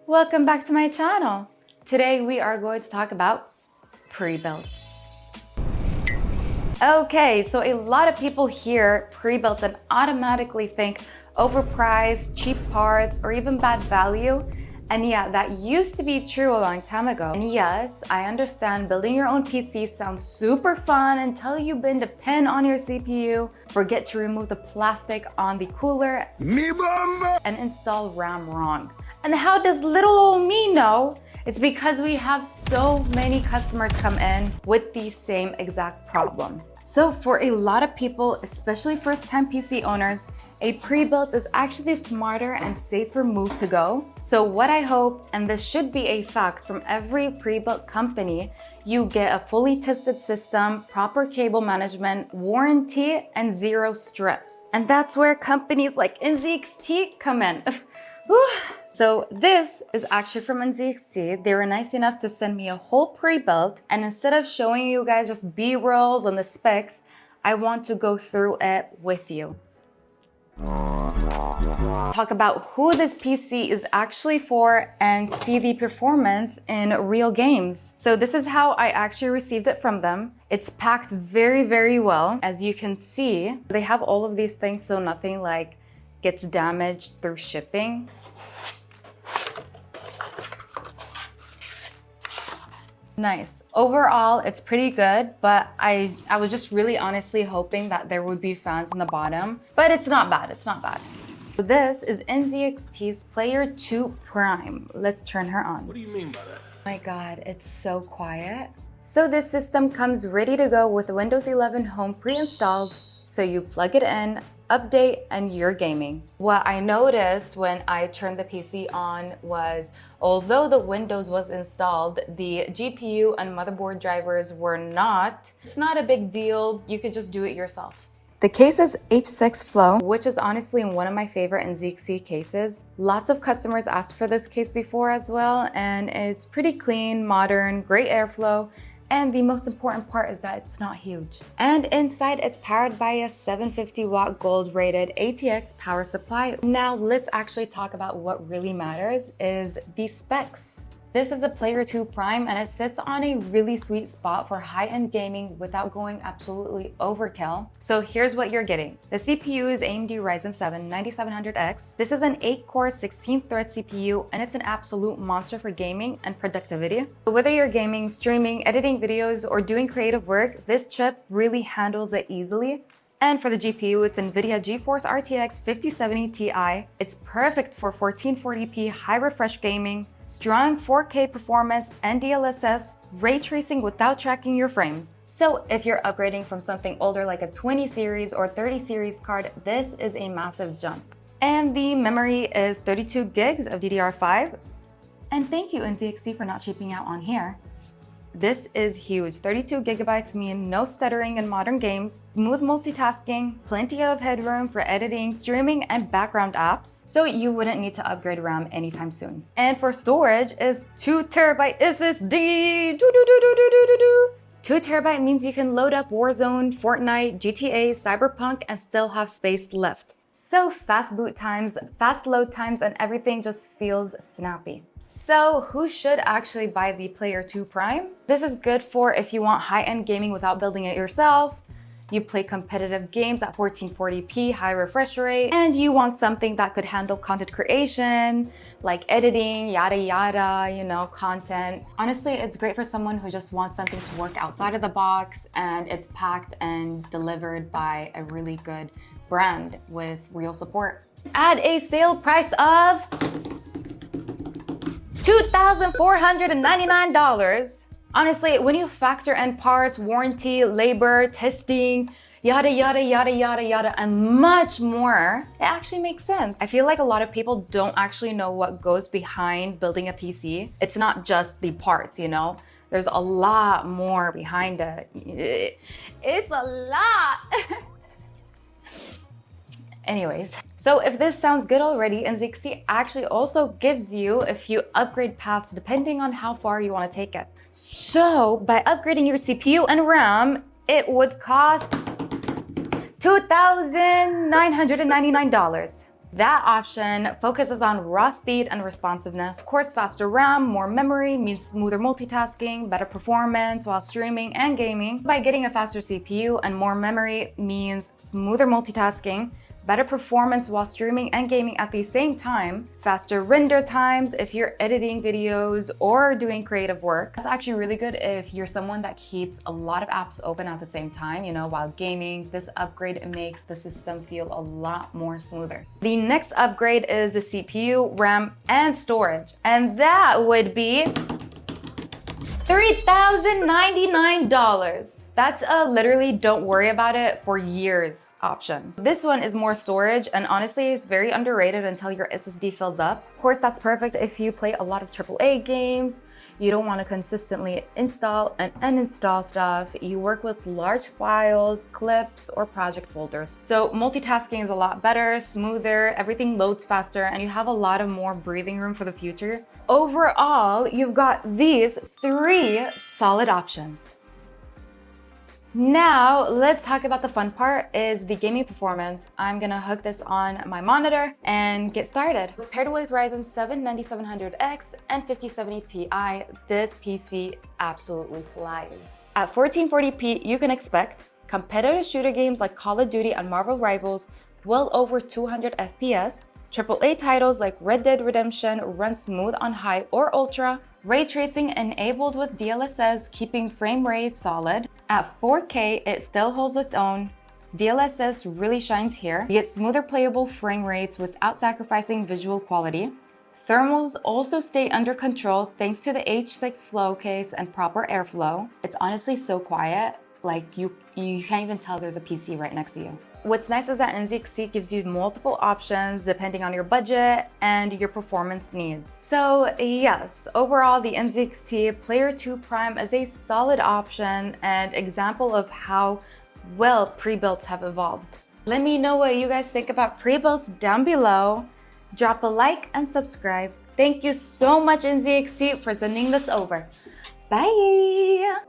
Welcome back to my channel. Today we are going to talk about pre-builts. Okay, so a lot of people hear pre-built and automatically think overpriced, cheap parts, or even bad value. And yeah, that used to be true a long time ago. And yes, I understand building your own PC sounds super fun until you bend a pin on your CPU, forget to remove the plastic on the cooler, and install RAM wrong. And how does little old me know? It's because we have so many customers come in with the same exact problem. So for a lot of people, especially first-time PC owners, a pre-built is actually a smarter and safer move to go. So what I hope, and this should be a fact from every pre-built company, you get a fully tested system, proper cable management, warranty, and zero stress. And that's where companies like NZXT come in. So this is actually from NZXT. They were nice enough to send me a whole pre-built, and instead of showing you guys just B-rolls on the specs, I want to go through it with you. Talk about who this PC is actually for and see the performance in real games. So this is how I actually received it from them. It's packed very, very well. As you can see, they have all of these things so nothing like gets damaged through shipping. Nice. Overall, it's pretty good, but I was just really honestly hoping that there would be fans in the bottom, but it's not bad. It's not bad. This is NZXT's Player 2 Prime. Let's turn her on. What do you mean by that? Oh my God, it's so quiet. So this system comes ready to go with Windows 11 Home pre-installed. So you plug it in, update, and you're gaming. What I noticed when I turned the PC on was, although the Windows was installed, the GPU and motherboard drivers were not. It's not a big deal. You could just do it yourself. The case is H6 Flow, which is honestly one of my favorite NZXT cases. Lots of customers asked for this case before as well, and it's pretty clean, modern, great airflow. And the most important part is that it's not huge. And inside, it's powered by a 750 watt gold rated ATX power supply. Now let's actually talk about what really matters is the specs. This is a Player 2 Prime and it sits on a really sweet spot for high-end gaming without going absolutely overkill. So here's what you're getting. The CPU is AMD Ryzen 7 9700X. This is an 8-core 16-thread CPU and it's an absolute monster for gaming and productivity. So whether you're gaming, streaming, editing videos, or doing creative work, this chip really handles it easily. And for the GPU, it's NVIDIA GeForce RTX 5070 Ti. It's perfect for 1440p high refresh gaming, strong 4K performance and DLSS, ray tracing without tracking your frames. So if you're upgrading from something older like a 20 series or 30 series card, this is a massive jump. And the memory is 32 gigs of DDR5. And thank you NZXT for not cheaping out on here. This is huge. 32 gigabytes mean no stuttering in modern games, smooth multitasking, plenty of headroom for editing, streaming, and background apps. So you wouldn't need to upgrade RAM anytime soon. And for storage is 2 terabyte SSD. 2 terabyte means you can load up Warzone, Fortnite, GTA, Cyberpunk, and still have space left. So fast boot times, fast load times, and everything just feels snappy. So who should actually buy the Player 2 Prime? This is good for if you want high-end gaming without building it yourself, you play competitive games at 1440p high refresh rate, and you want something that could handle content creation, like editing, yada yada, you know, content. Honestly, it's great for someone who just wants something to work outside of the box, and it's packed and delivered by a really good brand with real support. At a sale price of $2,499. Honestly, when you factor in parts, warranty, labor, testing, yada, yada, yada, yada, yada, and much more, it actually makes sense. I feel like a lot of people don't actually know what goes behind building a PC. It's not just the parts, you know? There's a lot more behind it. It's a lot. Anyways, so if this sounds good already, NZXT actually also gives you a few upgrade paths depending on how far you want to take it. So by upgrading your CPU and RAM, it would cost $2,999. That option focuses on raw speed and responsiveness. Of course, faster RAM, more memory means smoother multitasking, better performance while streaming and gaming. By getting a faster CPU and more memory means smoother multitasking, better performance while streaming and gaming at the same time, faster render times if you're editing videos or doing creative work. That's actually really good if you're someone that keeps a lot of apps open at the same time, while gaming. This upgrade makes the system feel a lot more smoother. The next upgrade is the CPU, RAM, and storage, and that would be $3,099. That's a literally don't worry about it for years option. This one is more storage, and honestly, it's very underrated until your SSD fills up. Of course, that's perfect if you play a lot of AAA games. You don't want to consistently install and uninstall stuff. You work with large files, clips, or project folders. So multitasking is a lot better, smoother, everything loads faster, and you have a lot of more breathing room for the future. Overall, you've got these 3 solid options. Now, let's talk about the fun part, is the gaming performance. I'm gonna hook this on my monitor and get started. Paired with Ryzen 7 9700X and 5070 Ti, this PC absolutely flies. At 1440p, you can expect competitive shooter games like Call of Duty and Marvel Rivals well over 200 FPS, AAA titles like Red Dead Redemption run smooth on high or ultra, ray tracing enabled with DLSS keeping frame rate solid. At 4K, it still holds its own. DLSS really shines here. You get smoother playable frame rates without sacrificing visual quality. Thermals also stay under control thanks to the H6 flow case and proper airflow. It's honestly so quiet, like you can't even tell there's a PC right next to you. What's nice is that NZXT gives you multiple options depending on your budget and your performance needs. So yes, overall the NZXT Player 2 Prime is a solid option and example of how well pre-builts have evolved. Let me know what you guys think about pre-builts down below. Drop a like and subscribe. Thank you so much NZXT for sending this over. Bye!